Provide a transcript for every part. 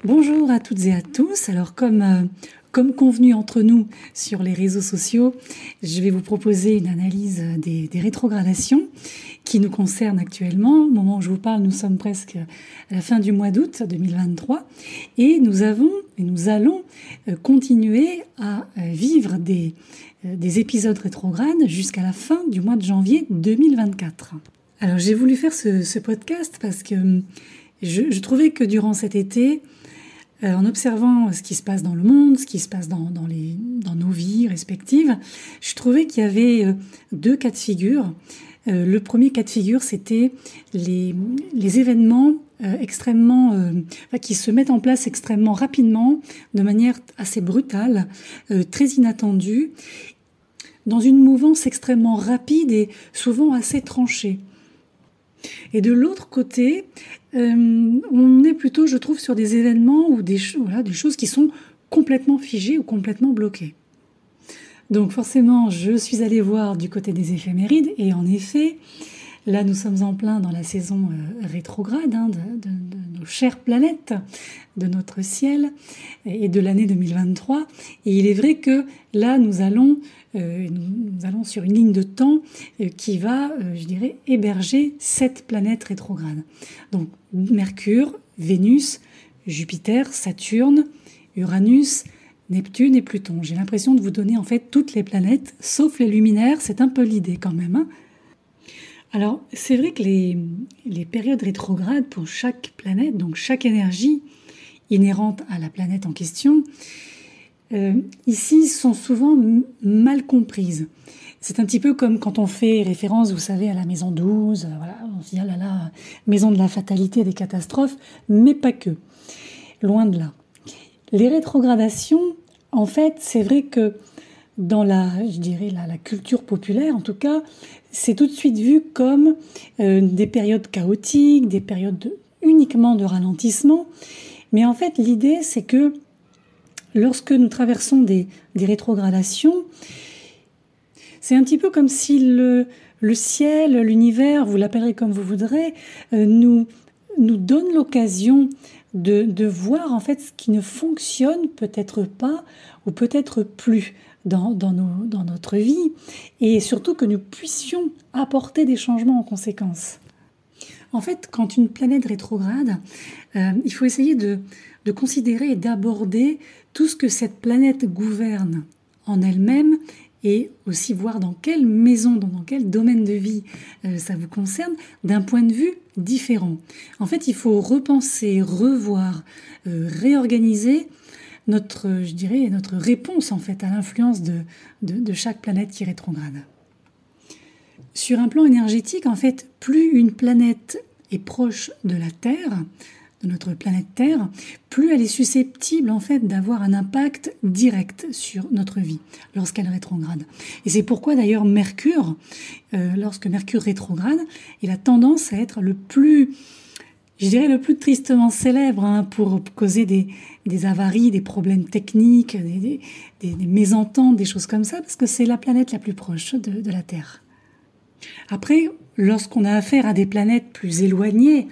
Bonjour à toutes et à tous. Alors comme convenu entre nous sur les réseaux sociaux, je vais vous proposer une analyse des rétrogradations qui nous concernent actuellement. Au moment où je vous parle, nous sommes presque à la fin du mois d'août 2023 et nous allons continuer à vivre des épisodes rétrogrades jusqu'à la fin du mois de janvier 2024. Alors j'ai voulu faire ce podcast parce que je trouvais que durant cet été, en observant ce qui se passe dans le monde, ce qui se passe dans nos vies respectives, je trouvais qu'il y avait deux cas de figure. Le premier cas de figure, c'était les événements qui se mettent en place extrêmement rapidement, de manière assez brutale, très inattendue, dans une mouvance extrêmement rapide et souvent assez tranchée. Et de l'autre côté, on est plutôt, je trouve, sur des événements ou des choses qui sont complètement figées ou complètement bloquées. Donc forcément, je suis allée voir du côté des éphémérides et en effet, là nous sommes en plein dans la saison rétrograde de nos chères planètes, de notre ciel et de l'année 2023. Et il est vrai que là nous allons sur une ligne de temps qui va, héberger 7 planètes rétrogrades. Donc Mercure, Vénus, Jupiter, Saturne, Uranus, Neptune et Pluton. J'ai l'impression de vous donner en fait toutes les planètes, sauf les luminaires, c'est un peu l'idée quand même. Alors c'est vrai que les périodes rétrogrades pour chaque planète, donc chaque énergie inhérente à la planète en question, ici sont souvent mal comprises. C'est un petit peu comme quand on fait référence, vous savez, à la maison 12, on se dit, ah là là, maison de la fatalité, des catastrophes, mais pas que, loin de là. Les rétrogradations, en fait, c'est vrai que dans la culture populaire, en tout cas, c'est tout de suite vu comme des périodes chaotiques, des périodes uniquement de ralentissement. Mais en fait, l'idée, c'est que lorsque nous traversons des rétrogradations, c'est un petit peu comme si le ciel, l'univers, vous l'appellerez comme vous voudrez, nous donne l'occasion de voir en fait ce qui ne fonctionne peut-être pas ou peut-être plus dans notre vie, et surtout que nous puissions apporter des changements en conséquence. En fait, quand une planète rétrograde, il faut essayer de considérer et d'aborder tout ce que cette planète gouverne en elle-même, et aussi voir dans quelle maison, dans quel domaine de vie ça vous concerne, d'un point de vue différent. En fait, il faut repenser, revoir, réorganiser notre réponse en fait à l'influence de chaque planète qui rétrograde. Sur un plan énergétique, en fait, plus une planète est proche de la Terre, de notre planète Terre, plus elle est susceptible en fait d'avoir un impact direct sur notre vie lorsqu'elle rétrograde. Et c'est pourquoi d'ailleurs Mercure, lorsque Mercure rétrograde, il a tendance à être le plus tristement célèbre pour causer des avaries, des problèmes techniques, des mésententes, des choses comme ça, parce que c'est la planète la plus proche de la Terre. Après, lorsqu'on a affaire à des planètes plus éloignées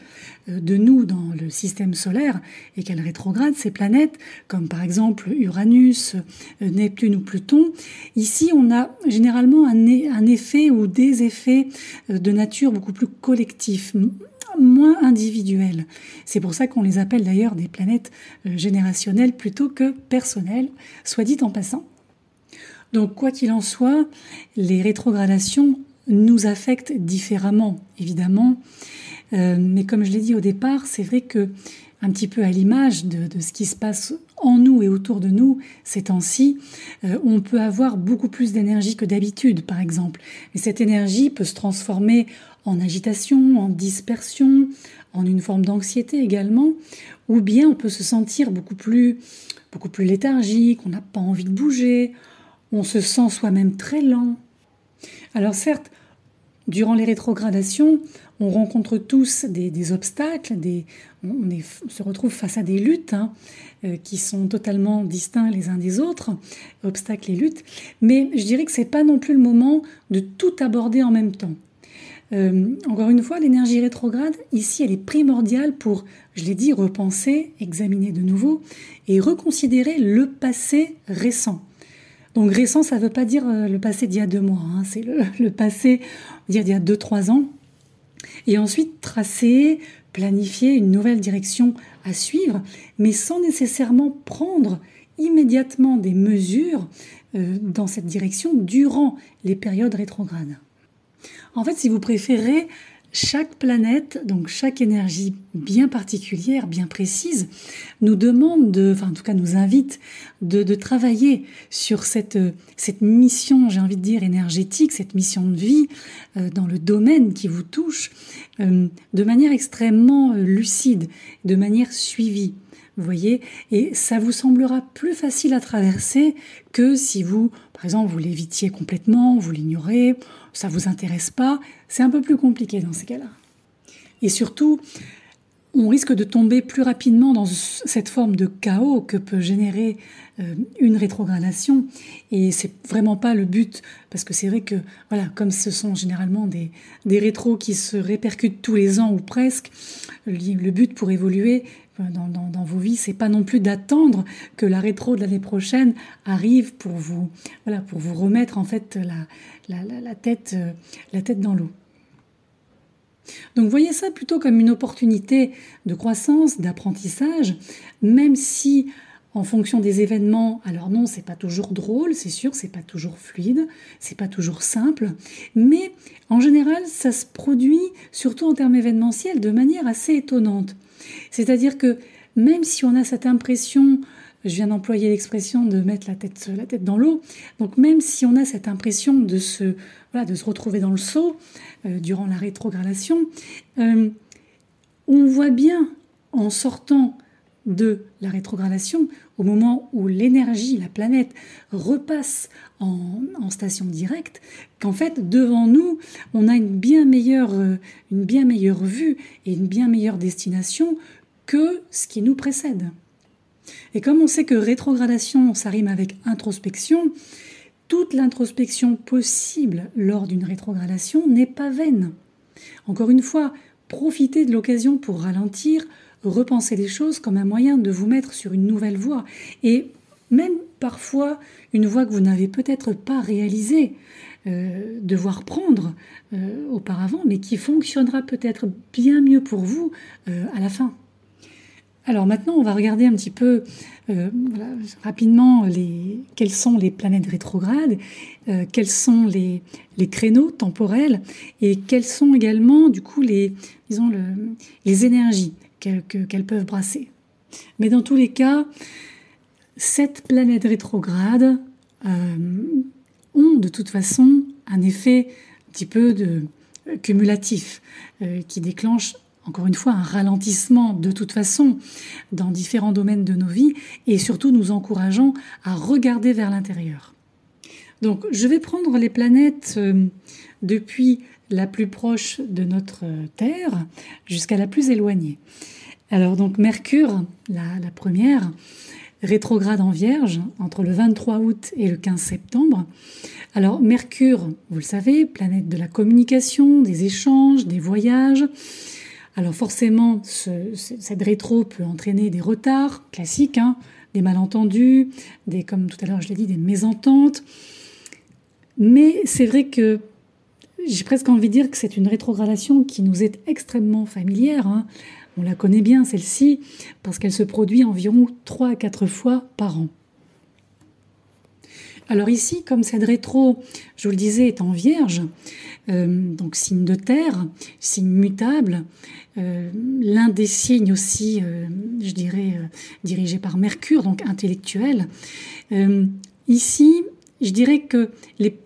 de nous dans le système solaire et qu'elles rétrogradent, ces planètes, comme par exemple Uranus, Neptune ou Pluton, ici on a généralement un effet ou des effets de nature beaucoup plus collectif, moins individuels. C'est pour ça qu'on les appelle d'ailleurs des planètes générationnelles plutôt que personnelles, soit dit en passant. Donc quoi qu'il en soit, les rétrogradations nous affectent différemment, évidemment. Mais comme je l'ai dit au départ, c'est vrai que, un petit peu à l'image de ce qui se passe en nous et autour de nous ces temps-ci, on peut avoir beaucoup plus d'énergie que d'habitude, par exemple. Et cette énergie peut se transformer en agitation, en dispersion, en une forme d'anxiété également, ou bien on peut se sentir beaucoup plus léthargique, on n'a pas envie de bouger, on se sent soi-même très lent. Alors certes, durant les rétrogradations, on rencontre tous des obstacles, on se retrouve face à des luttes qui sont totalement distincts les uns des autres, obstacles et luttes, mais je dirais que ce n'est pas non plus le moment de tout aborder en même temps. Encore une fois, l'énergie rétrograde, ici, elle est primordiale pour, je l'ai dit, repenser, examiner de nouveau et reconsidérer le passé récent. Donc récent, ça ne veut pas dire le passé d'il y a 2 mois, hein, c'est le passé d'il y a 2-3 ans. Et ensuite, tracer, planifier une nouvelle direction à suivre, mais sans nécessairement prendre immédiatement des mesures dans cette direction durant les périodes rétrogrades. En fait, si vous préférez, chaque planète, donc chaque énergie bien particulière, bien précise, nous demande, en tout cas nous invite de travailler sur cette mission, j'ai envie de dire, énergétique, cette mission de vie dans le domaine qui vous touche, de manière extrêmement lucide, de manière suivie. Vous voyez, et ça vous semblera plus facile à traverser que si vous, par exemple, vous l'évitiez complètement, vous l'ignorez, ça vous intéresse pas, c'est un peu plus compliqué dans ces cas-là. Et surtout, on risque de tomber plus rapidement dans cette forme de chaos que peut générer une rétrogradation. Et c'est vraiment pas le but, parce que c'est vrai que, voilà, comme ce sont généralement des rétros qui se répercutent tous les ans ou presque, le but pour évoluer dans vos vies, c'est pas non plus d'attendre que la rétro de l'année prochaine arrive pour vous remettre en fait la tête dans l'eau. Donc voyez ça plutôt comme une opportunité de croissance, d'apprentissage, même si en fonction des événements, alors non, c'est pas toujours drôle, c'est sûr, c'est pas toujours fluide, c'est pas toujours simple, mais en général, ça se produit, surtout en termes événementiels, de manière assez étonnante. C'est-à-dire que même si on a cette impression, je viens d'employer l'expression de mettre la tête dans l'eau, donc même si on a cette impression de se retrouver dans le seau durant la rétrogradation, on voit bien en sortant de la rétrogradation, au moment où l'énergie, la planète, repasse en station directe, qu'en fait, devant nous, on a une bien meilleure vue et une bien meilleure destination que ce qui nous précède. Et comme on sait que rétrogradation, ça rime avec introspection, toute l'introspection possible lors d'une rétrogradation n'est pas vaine. Encore une fois, profitez de l'occasion pour ralentir, repenser les choses comme un moyen de vous mettre sur une nouvelle voie. Et même parfois, une voie que vous n'avez peut-être pas réalisée, devoir prendre auparavant, mais qui fonctionnera peut-être bien mieux pour vous à la fin. Alors maintenant, on va regarder un petit peu rapidement quelles sont les planètes rétrogrades, quels sont les créneaux temporels et quelles sont également du coup les énergies qu'elles peuvent brasser. Mais dans tous les cas, cette planète rétrograde ont de toute façon un effet un petit peu cumulatif qui déclenche encore une fois un ralentissement de toute façon dans différents domaines de nos vies et surtout nous encourageant à regarder vers l'intérieur. Donc je vais prendre les planètes depuis la plus proche de notre Terre jusqu'à la plus éloignée. Alors donc Mercure, la première, rétrograde en Vierge entre le 23 août et le 15 septembre. Alors Mercure, vous le savez, planète de la communication, des échanges, des voyages. Alors forcément, cette rétro peut entraîner des retards classiques, des malentendus, comme tout à l'heure je l'ai dit, des mésententes. Mais c'est vrai que j'ai presque envie de dire que c'est une rétrogradation qui nous est extrêmement familière. On la connaît bien, celle-ci, parce qu'elle se produit environ 3 à 4 fois par an. Alors ici, comme cette rétro, je vous le disais, est en Vierge, donc signe de terre, signe mutable, l'un des signes aussi, je dirais, dirigé par Mercure, donc intellectuel. Ici, je dirais que les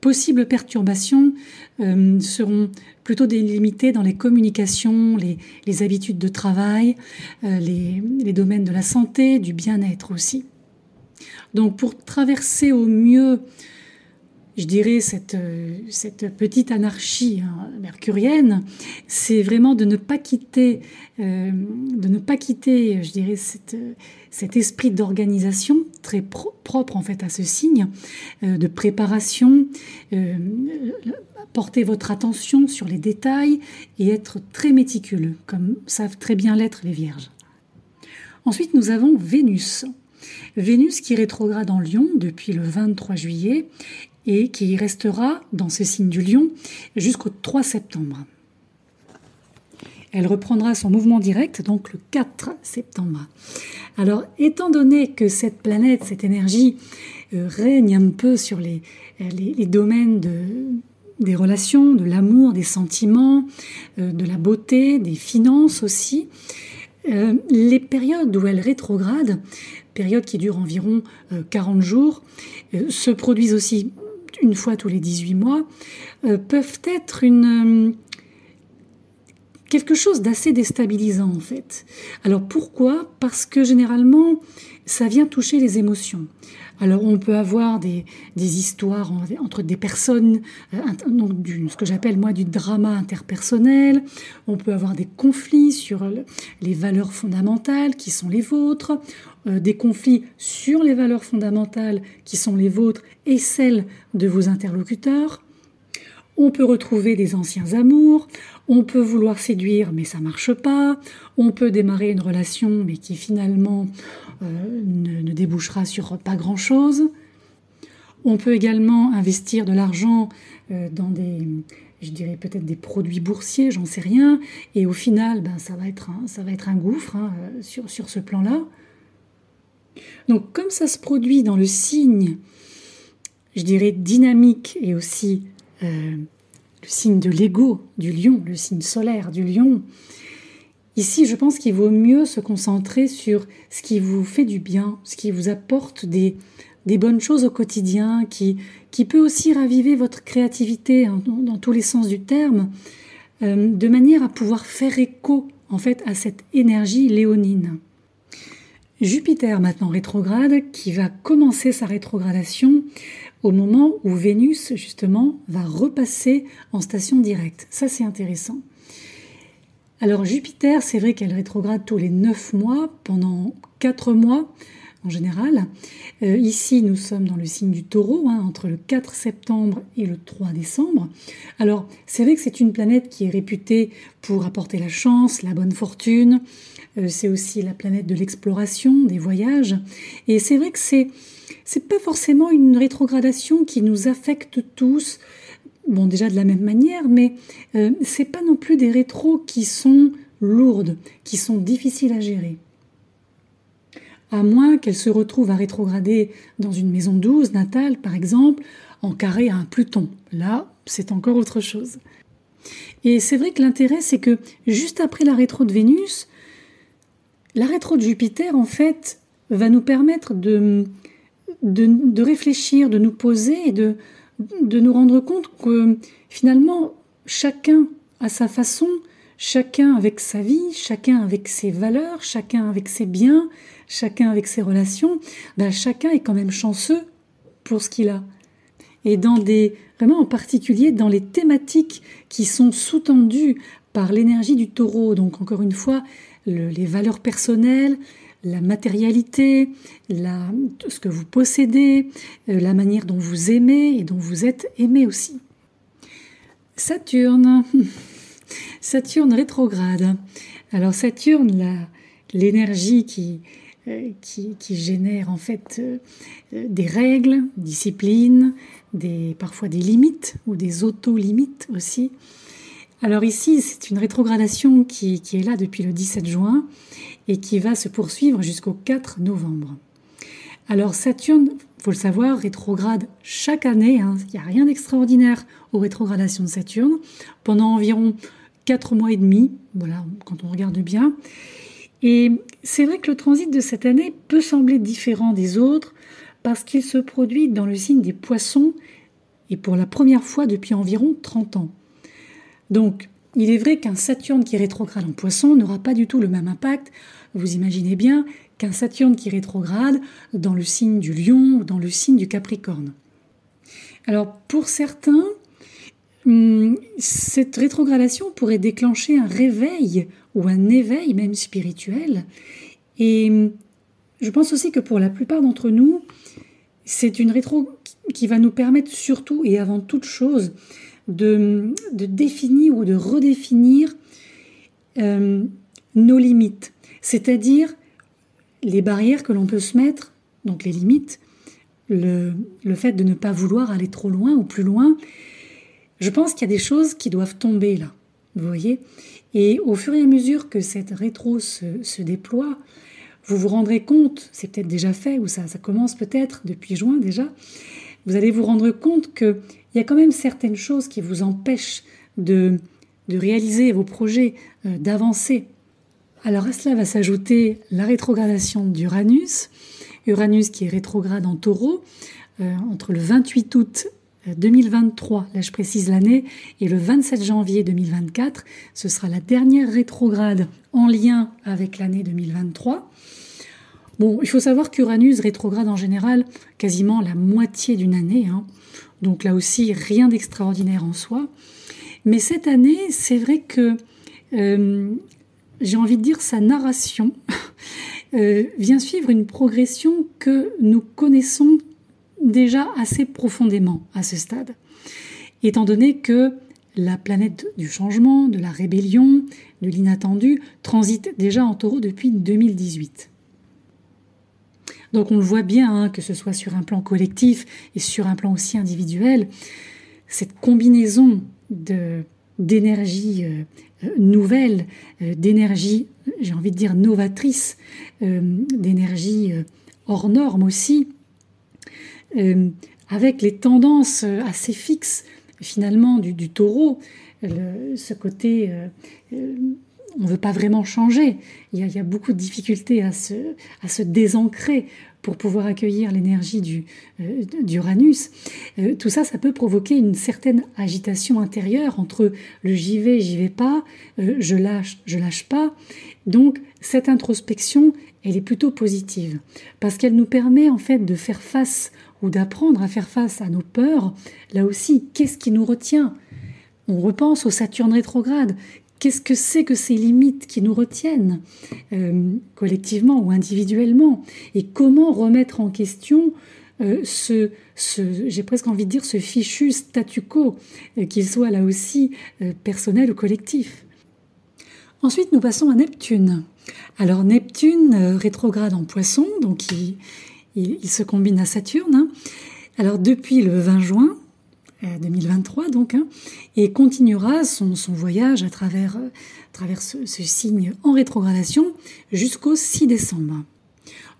possibles perturbations seront plutôt délimitées dans les communications, les habitudes de travail, les domaines de la santé, du bien-être aussi. Donc pour traverser au mieux, je dirais, cette petite anarchie mercurienne, c'est vraiment de ne pas quitter, je dirais, cet esprit d'organisation très propre en fait à ce signe, de préparation, porter votre attention sur les détails et être très méticuleux, comme savent très bien l'être les Vierges. Ensuite, nous avons Vénus. Vénus qui rétrograde en Lion depuis le 23 juillet et qui y restera dans ce signe du Lion jusqu'au 3 septembre. Elle reprendra son mouvement direct donc le 4 septembre. Alors, étant donné que cette planète, cette énergie règne un peu sur les domaines des relations, de l'amour, des sentiments, de la beauté, des finances aussi, les périodes où elle rétrograde, périodes qui durent environ 40 jours, se produisent aussi une fois tous les 18 mois, peuvent être quelque chose d'assez déstabilisant en fait. Alors pourquoi ? Parce que généralement, ça vient toucher les émotions. Alors on peut avoir des histoires entre des personnes, donc ce que j'appelle moi du drama interpersonnel, on peut avoir des conflits sur les valeurs fondamentales qui sont les vôtres, des conflits sur les valeurs fondamentales qui sont les vôtres et celles de vos interlocuteurs. On peut retrouver des anciens amours, on peut vouloir séduire mais ça marche pas, on peut démarrer une relation mais qui finalement ne débouchera sur pas grand-chose. On peut également investir de l'argent dans je dirais peut-être des produits boursiers, j'en sais rien, et au final ça va être un gouffre sur ce plan-là. Donc comme ça se produit dans le signe, je dirais dynamique et aussi le signe de l'ego du Lion, le signe solaire du Lion. Ici, je pense qu'il vaut mieux se concentrer sur ce qui vous fait du bien, ce qui vous apporte des bonnes choses au quotidien, qui peut aussi raviver votre créativité dans tous les sens du terme, de manière à pouvoir faire écho en fait à cette énergie léonine. Jupiter maintenant rétrograde, qui va commencer sa rétrogradation au moment où Vénus, justement, va repasser en station directe. Ça, c'est intéressant. Alors Jupiter, c'est vrai qu'elle rétrograde tous les 9 mois, pendant 4 mois en général. Ici, nous sommes dans le signe du Taureau, entre le 4 septembre et le 3 décembre. Alors, c'est vrai que c'est une planète qui est réputée pour apporter la chance, la bonne fortune. C'est aussi la planète de l'exploration, des voyages. Et c'est vrai que c'est pas forcément une rétrogradation qui nous affecte tous, bon déjà de la même manière, mais c'est pas non plus des rétros qui sont lourdes, qui sont difficiles à gérer. À moins qu'elle se retrouve à rétrograder dans une maison 12 natale, par exemple, en carré à un Pluton. Là, c'est encore autre chose. Et c'est vrai que l'intérêt, c'est que juste après la rétro de Vénus, la rétro de Jupiter, en fait, va nous permettre de réfléchir, de nous poser et de nous rendre compte que finalement, chacun à sa façon, chacun avec sa vie, chacun avec ses valeurs, chacun avec ses biens, chacun avec ses relations, chacun est quand même chanceux pour ce qu'il a. Et vraiment en particulier dans les thématiques qui sont sous-tendues par l'énergie du Taureau, donc encore une fois, les valeurs personnelles, la matérialité, ce que vous possédez, la manière dont vous aimez et dont vous êtes aimé aussi. Saturne rétrograde. Alors Saturne, l'énergie qui génère en fait des règles, disciplines, parfois des limites ou des auto-limites aussi. Alors ici, c'est une rétrogradation qui est là depuis le 17 juin et qui va se poursuivre jusqu'au 4 novembre. Alors Saturne, il faut le savoir, rétrograde chaque année. Il n'y a rien d'extraordinaire aux rétrogradations de Saturne, pendant environ 4 mois et demi, voilà, quand on regarde bien. Et c'est vrai que le transit de cette année peut sembler différent des autres parce qu'il se produit dans le signe des Poissons et pour la première fois depuis environ 30 ans. Donc, il est vrai qu'un Saturne qui rétrograde en Poissons n'aura pas du tout le même impact, vous imaginez bien, qu'un Saturne qui rétrograde dans le signe du Lion ou dans le signe du Capricorne. Alors, pour certains, cette rétrogradation pourrait déclencher un réveil ou un éveil même spirituel. Et je pense aussi que pour la plupart d'entre nous, c'est une rétro qui va nous permettre surtout et avant toute chose de définir ou de redéfinir nos limites, c'est-à-dire les barrières que l'on peut se mettre, donc les limites, le fait de ne pas vouloir aller trop loin ou plus loin. Je pense qu'il y a des choses qui doivent tomber là, vous voyez. Et au fur et à mesure que cette rétro se déploie, vous vous rendrez compte, c'est peut-être déjà fait, ou ça commence peut-être depuis juin déjà, vous allez vous rendre compte qu'il y a quand même certaines choses qui vous empêchent de réaliser vos projets, d'avancer. Alors à cela va s'ajouter la rétrogradation d'Uranus, Uranus qui est rétrograde en Taureau, entre le 28 août 2023, là je précise l'année, et le 27 janvier 2024, ce sera la dernière rétrograde en lien avec l'année 2023. Bon, il faut savoir qu'Uranus rétrograde en général quasiment la moitié d'une année, hein. Donc là aussi rien d'extraordinaire en soi. Mais cette année, c'est vrai que j'ai envie de dire sa narration vient suivre une progression que nous connaissons déjà assez profondément à ce stade, étant donné que la planète du changement, de la rébellion, de l'inattendu transite déjà en Taureau depuis 2018. Donc on le voit bien, hein, que ce soit sur un plan collectif et sur un plan aussi individuel, cette combinaison d'énergie nouvelle, d'énergie, j'ai envie de dire novatrice, d'énergie hors norme aussi, avec les tendances assez fixes finalement du taureau, ce côté on ne veut pas vraiment changer, il y a beaucoup de difficultés à se désancrer pour pouvoir accueillir l'énergie d'Uranus. Tout ça, ça peut provoquer une certaine agitation intérieure entre le j'y vais pas, je lâche pas. Donc cette introspection, elle est plutôt positive parce qu'elle nous permet en fait de faire face ou d'apprendre à faire face à nos peurs. Là aussi, qu'est-ce qui nous retient? On repense au Saturne rétrograde. Qu'est-ce que c'est que ces limites qui nous retiennent, collectivement ou individuellement? Et comment remettre en question j'ai presque envie de dire, ce fichu statu quo, qu'il soit là aussi personnel ou collectif. Ensuite, nous passons à Neptune. Alors Neptune, rétrograde en Poisson, donc il se combine à Saturne. Hein. Alors depuis le 20 juin 2023, donc, hein, et continuera son voyage à travers ce signe en rétrogradation jusqu'au 6 décembre.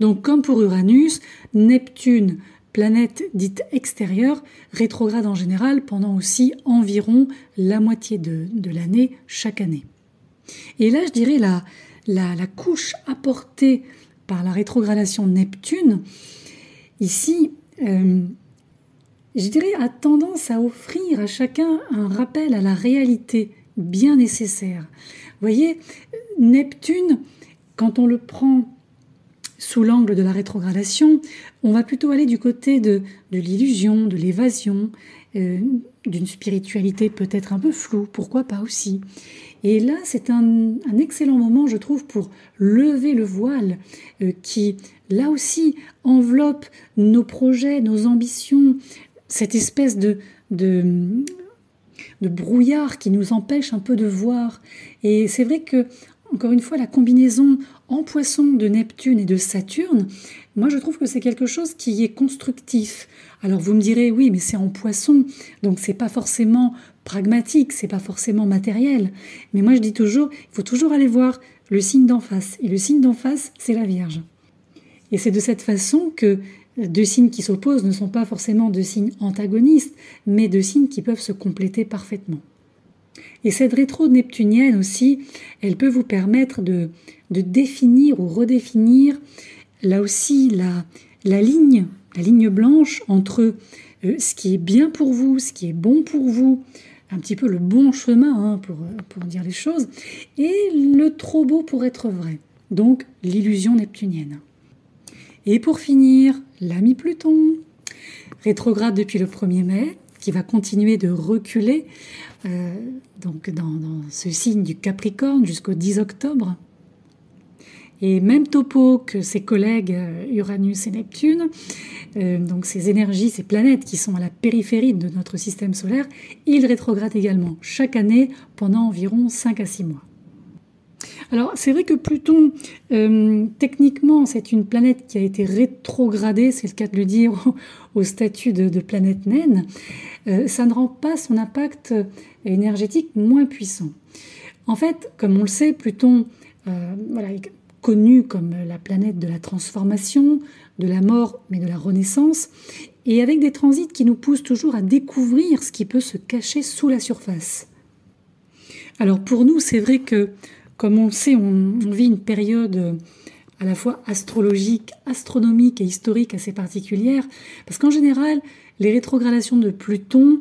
Donc comme pour Uranus, Neptune, planète dite extérieure, rétrograde en général pendant aussi environ la moitié de l'année chaque année. Et là, je dirais la couche apportée par la rétrogradation de Neptune, ici, je dirais, a tendance à offrir à chacun un rappel à la réalité bien nécessaire. Vous voyez, Neptune, quand on le prend sous l'angle de la rétrogradation, on va plutôt aller du côté de l'illusion, de l'évasion, d'une spiritualité peut-être un peu floue, pourquoi pas aussi. Et là, c'est un excellent moment, je trouve, pour lever le voile qui, là aussi, enveloppe nos projets, nos ambitions, cette espèce de brouillard qui nous empêche un peu de voir. Et c'est vrai que, encore une fois, la combinaison en Poisson de Neptune et de Saturne, moi je trouve que c'est quelque chose qui est constructif. Alors vous me direz, oui, mais c'est en Poisson, donc c'est pas forcément pragmatique, c'est pas forcément matériel. Mais moi je dis toujours, il faut toujours aller voir le signe d'en face. Et le signe d'en face, c'est la Vierge. Et c'est de cette façon que deux signes qui s'opposent ne sont pas forcément deux signes antagonistes, mais deux signes qui peuvent se compléter parfaitement. Et cette rétro-neptunienne aussi, elle peut vous permettre de définir ou redéfinir là aussi la ligne blanche entre ce qui est bien pour vous, ce qui est bon pour vous, un petit peu le bon chemin hein, pour dire les choses, et le trop beau pour être vrai, donc l'illusion neptunienne. Et pour finir, l'ami Pluton, rétrograde depuis le 1er mai, qui va continuer de reculer donc dans ce signe du Capricorne jusqu'au 10 octobre. Et même topo que ses collègues Uranus et Neptune, donc ces énergies, ces planètes qui sont à la périphérie de notre système solaire, ils rétrogradent également chaque année pendant environ 5 à 6 mois. Alors c'est vrai que Pluton, techniquement, c'est une planète qui a été rétrogradée, c'est le cas de le dire, au statut de planète naine. Ça ne rend pas son impact énergétique moins puissant. En fait, comme on le sait, Pluton est connu comme la planète de la transformation, de la mort, mais de la renaissance, et avec des transits qui nous poussent toujours à découvrir ce qui peut se cacher sous la surface. Alors pour nous, c'est vrai que, comme on le sait, on vit une période à la fois astrologique, astronomique et historique assez particulière, parce qu'en général, les rétrogradations de Pluton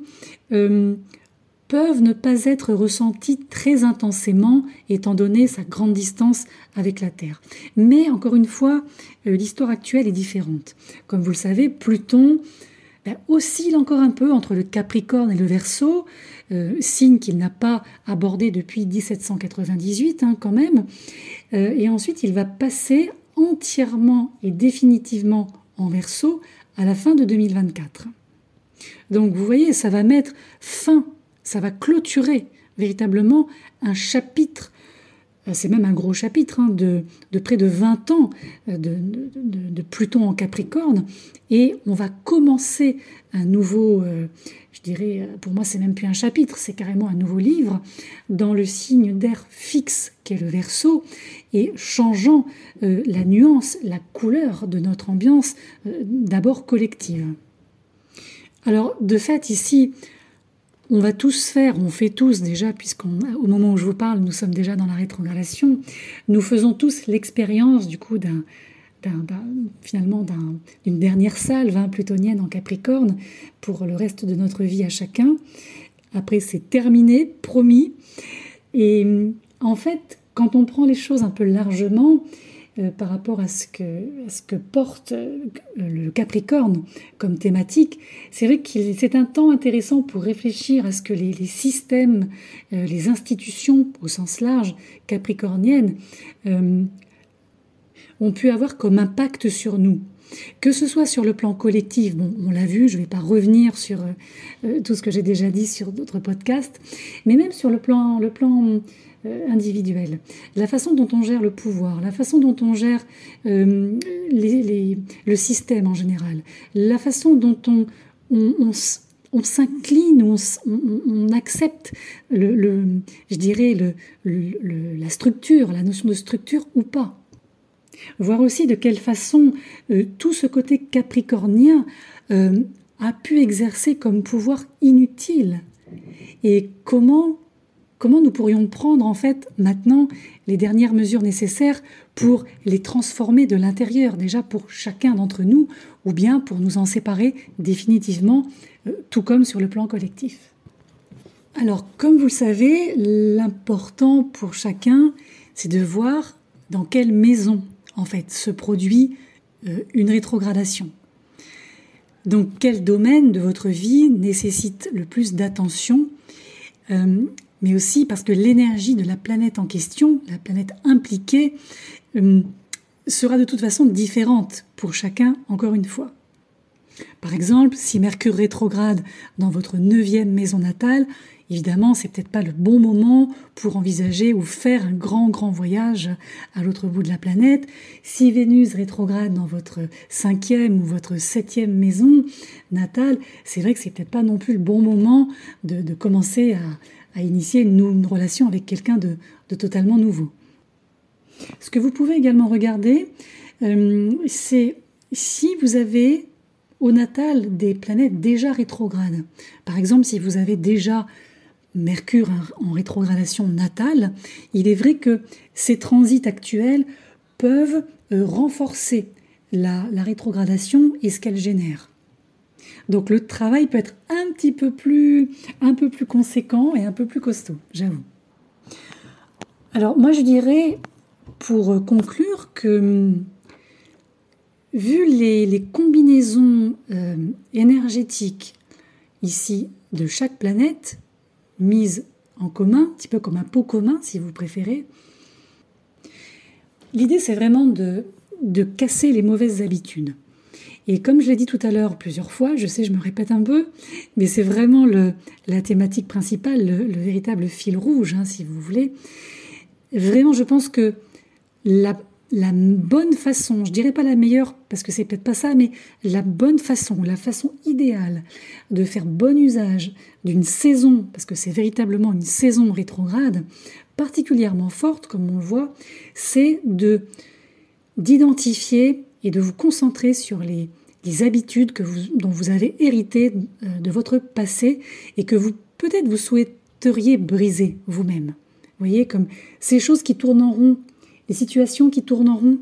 peuvent ne pas être ressenties très intensément, étant donné sa grande distance avec la Terre. Mais encore une fois, l'histoire actuelle est différente. Comme vous le savez, Pluton oscille encore un peu entre le Capricorne et le Verseau, signe qu'il n'a pas abordé depuis 1798 quand même, et ensuite il va passer entièrement et définitivement en Verseau à la fin de 2024. Donc vous voyez, ça va mettre fin, ça va clôturer véritablement un chapitre, c'est même un gros chapitre, de près de 20 ans de Pluton en Capricorne, et on va commencer un nouveau, je dirais, pour moi c'est même plus un chapitre, c'est carrément un nouveau livre, dans le signe d'air fixe qu'est le Verseau, et changeant la nuance, la couleur de notre ambiance, d'abord collective. Alors de fait ici, on fait tous déjà, puisqu'au moment où je vous parle, nous sommes déjà dans la rétrogradation, nous faisons tous l'expérience du coup d'une dernière salve plutonienne en Capricorne pour le reste de notre vie à chacun. Après c'est terminé, promis. Et en fait, quand on prend les choses un peu largement, par rapport à ce que porte le Capricorne comme thématique, c'est vrai que c'est un temps intéressant pour réfléchir à ce que les systèmes, les institutions au sens large capricorniennes ont pu avoir comme impact sur nous. Que ce soit sur le plan collectif, bon, on l'a vu, je ne vais pas revenir sur tout ce que j'ai déjà dit sur d'autres podcasts, mais même sur le plan individuel. La façon dont on gère le pouvoir, la façon dont on gère le système en général, la façon dont on s'incline, on accepte je dirais la structure, la notion de structure ou pas. Voir aussi de quelle façon tout ce côté capricornien a pu exercer comme pouvoir inutile et comment nous pourrions prendre en fait maintenant les dernières mesures nécessaires pour les transformer de l'intérieur, déjà pour chacun d'entre nous, ou bien pour nous en séparer définitivement, tout comme sur le plan collectif. Alors, comme vous le savez, l'important pour chacun, c'est de voir dans quelle maison en fait se produit une rétrogradation. Donc, quel domaine de votre vie nécessite le plus d'attention, mais aussi parce que l'énergie de la planète en question, la planète impliquée, sera de toute façon différente pour chacun, encore une fois. Par exemple, si Mercure rétrograde dans votre 9e maison natale, évidemment, c'est peut-être pas le bon moment pour envisager ou faire un grand voyage à l'autre bout de la planète. Si Vénus rétrograde dans votre 5e ou votre 7e maison natale, c'est vrai que c'est peut-être pas non plus le bon moment de commencer à initier une relation avec quelqu'un de totalement nouveau. Ce que vous pouvez également regarder, c'est si vous avez au natal des planètes déjà rétrogrades. Par exemple, si vous avez déjà Mercure en rétrogradation natale, il est vrai que ces transits actuels peuvent renforcer la rétrogradation et ce qu'elle génère. Donc le travail peut être un peu plus conséquent et un peu plus costaud, j'avoue. Alors moi je dirais, pour conclure, que vu les combinaisons énergétiques ici de chaque planète, mises en commun, un petit peu comme un pot commun si vous préférez, l'idée, c'est vraiment de casser les mauvaises habitudes. Et comme je l'ai dit tout à l'heure plusieurs fois, je sais, je me répète un peu, mais c'est vraiment la thématique principale, le véritable fil rouge, hein, si vous voulez. Vraiment, je pense que la bonne façon, je dirais pas la meilleure, parce que c'est peut-être pas ça, mais la bonne façon, la façon idéale de faire bon usage d'une saison, parce que c'est véritablement une saison rétrograde, particulièrement forte, comme on le voit, c'est d'identifier et de vous concentrer sur les habitudes dont vous avez hérité de votre passé et que peut-être vous souhaiteriez briser vous-même. Vous voyez, comme ces choses qui tournent en rond, les situations qui tournent en rond,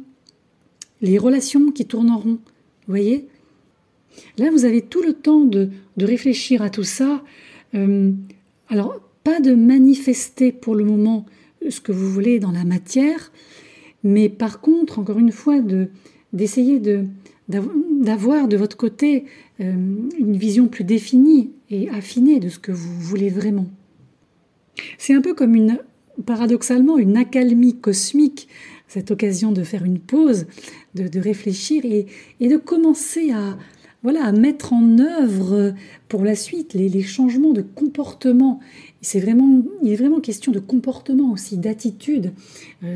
les relations qui tournent en rond. Vous voyez? Là, vous avez tout le temps de réfléchir à tout ça. Alors, pas de manifester pour le moment ce que vous voulez dans la matière, mais par contre, encore une fois, d'essayer d'avoir de votre côté une vision plus définie et affinée de ce que vous voulez vraiment. C'est un peu comme paradoxalement une accalmie cosmique, cette occasion de faire une pause, de réfléchir et de commencer à mettre en œuvre pour la suite les changements de comportement. Il est vraiment question de comportement aussi, d'attitude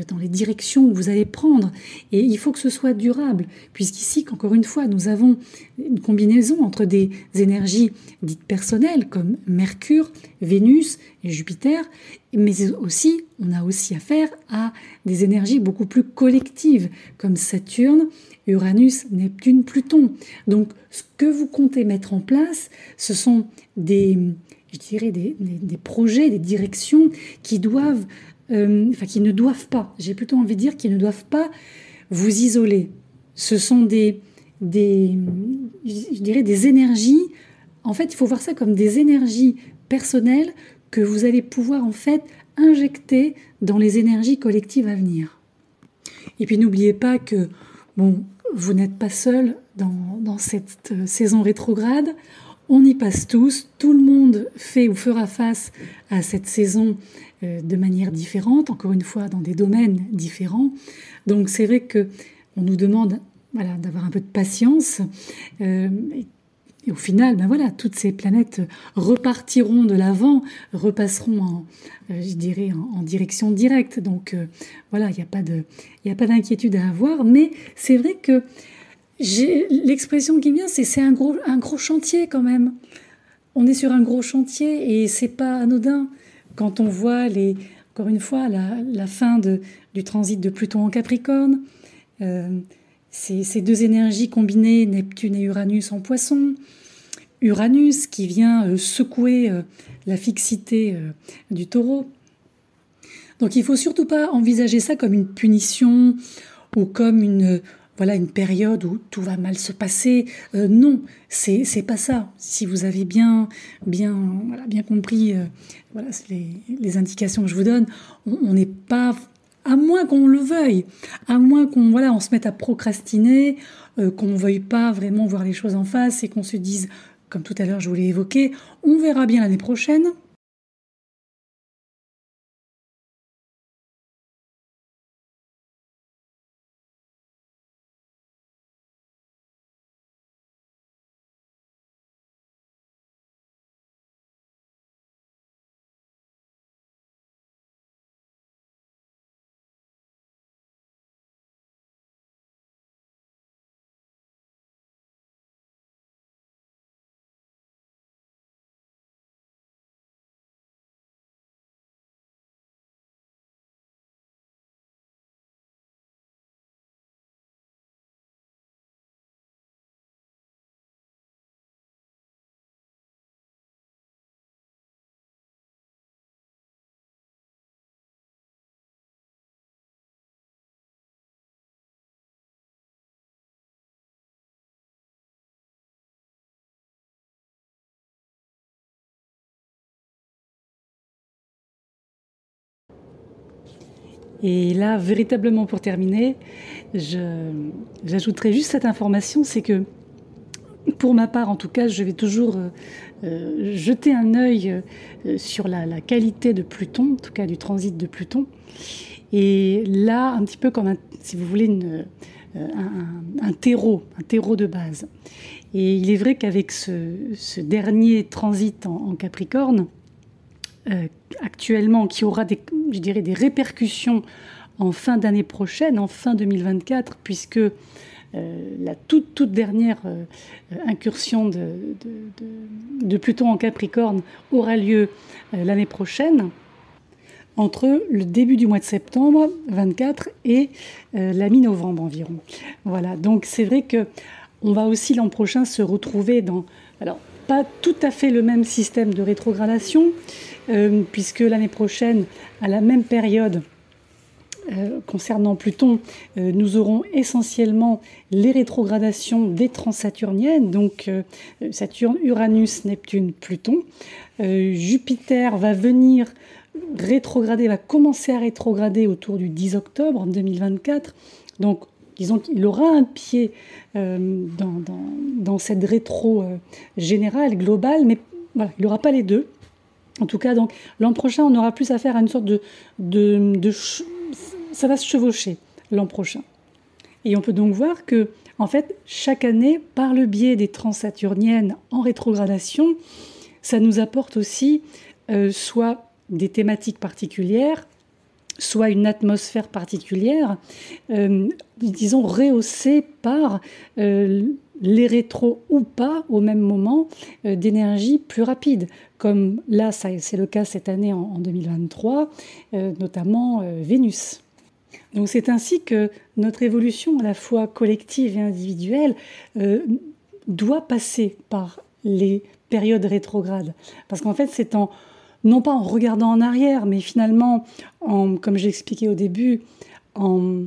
dans les directions que vous allez prendre. Et il faut que ce soit durable, puisqu'ici, encore une fois, nous avons une combinaison entre des énergies dites personnelles, comme Mercure, Vénus et Jupiter, mais aussi, on a aussi affaire à des énergies beaucoup plus collectives, comme Saturne, Uranus, Neptune, Pluton. Donc, ce que vous comptez mettre en place, ce sont des projets, des directions qui qui ne doivent pas, j'ai plutôt envie de dire, qui ne doivent pas vous isoler. Ce sont des énergies, en fait, il faut voir ça comme des énergies personnelles que vous allez pouvoir, en fait, injecter dans les énergies collectives à venir. Et puis, n'oubliez pas que, vous n'êtes pas seul dans cette saison rétrograde. On y passe tous, tout le monde fait ou fera face à cette saison de manière différente, encore une fois dans des domaines différents. Donc c'est vrai qu'on nous demande d'avoir un peu de patience et au final, toutes ces planètes repartiront de l'avant, repasseront en direction directe. Donc il n'y a pas d'inquiétude à avoir, mais c'est vrai que l'expression qui vient, c'est un gros chantier quand même. On est sur un gros chantier et c'est pas anodin quand on voit encore une fois la fin du transit de Pluton en Capricorne, ces deux énergies combinées, Neptune et Uranus en Poisson, Uranus qui vient secouer la fixité du Taureau. Donc il faut surtout pas envisager ça comme une punition ou comme une période où tout va mal se passer. Non, c'est pas ça. Si vous avez bien compris les indications que je vous donne, on n'est pas, à moins qu'on le veuille, à moins qu'on on se mette à procrastiner, qu'on ne veuille pas vraiment voir les choses en face et qu'on se dise, comme tout à l'heure je vous l'ai évoqué, on verra bien l'année prochaine. Et là, véritablement pour terminer, j'ajouterai juste cette information, c'est que pour ma part, en tout cas, je vais toujours jeter un œil sur la qualité de Pluton, en tout cas du transit de Pluton. Et là, un petit peu comme, si vous voulez, un terreau de base. Et il est vrai qu'avec ce dernier transit en Capricorne, actuellement, qui aura des répercussions en fin d'année prochaine, en fin 2024, puisque la toute dernière incursion de Pluton en Capricorne aura lieu l'année prochaine, entre le début du mois de septembre 24 et la mi-novembre environ. Voilà, donc c'est vrai qu'on va aussi l'an prochain se retrouver dans... Alors, pas tout à fait le même système de rétrogradation, puisque l'année prochaine, à la même période, concernant Pluton, nous aurons essentiellement les rétrogradations des transsaturniennes, donc Saturne, Uranus, Neptune, Pluton. Jupiter va venir rétrograder, va commencer à rétrograder autour du 10 octobre 2024. Donc, disons qu'il aura un pied dans cette rétro générale, globale, mais voilà, il n'aura pas les deux. En tout cas, donc l'an prochain, on aura plus affaire à une sorte ça va se chevaucher l'an prochain. Et on peut donc voir que, en fait, chaque année, par le biais des transsaturniennes en rétrogradation, ça nous apporte aussi soit des thématiques particulières, soit une atmosphère particulière, disons rehaussée par les rétros ou pas au même moment d'énergie plus rapide. Comme là, c'est le cas cette année en 2023, notamment Vénus. Donc c'est ainsi que notre évolution à la fois collective et individuelle doit passer par les périodes rétrogrades. Parce qu'en fait, c'est non pas en regardant en arrière, mais finalement, comme j'ai expliqué au début, en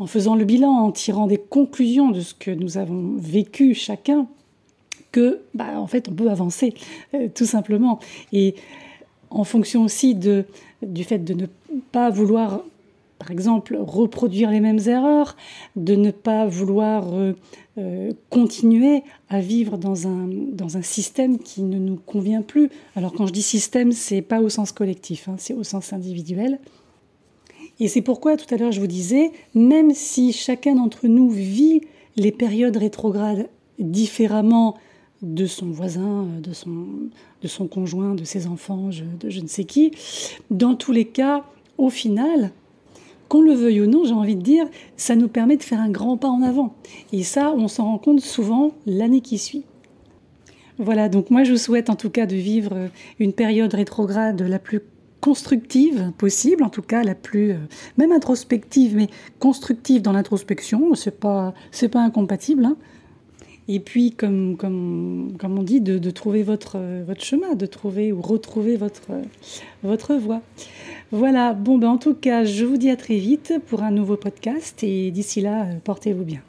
faisant le bilan, en tirant des conclusions de ce que nous avons vécu chacun, que, en fait, on peut avancer, tout simplement. Et en fonction aussi du fait de ne pas vouloir, par exemple, reproduire les mêmes erreurs, de ne pas vouloir continuer à vivre dans un système qui ne nous convient plus. Alors quand je dis système, c'est pas au sens collectif, c'est au sens individuel. Et c'est pourquoi tout à l'heure je vous disais, même si chacun d'entre nous vit les périodes rétrogrades différemment de son voisin, de son conjoint, de ses enfants, de je ne sais qui, dans tous les cas, au final, qu'on le veuille ou non, j'ai envie de dire, ça nous permet de faire un grand pas en avant. Et ça, on s'en rend compte souvent l'année qui suit. Voilà, donc moi je vous souhaite en tout cas de vivre une période rétrograde la plus constructive possible, en tout cas la plus, même introspective, mais constructive dans l'introspection, c'est pas incompatible. Et puis, comme on dit, de trouver votre chemin, de trouver ou retrouver votre voie. Voilà, en tout cas, je vous dis à très vite pour un nouveau podcast et d'ici là, portez-vous bien.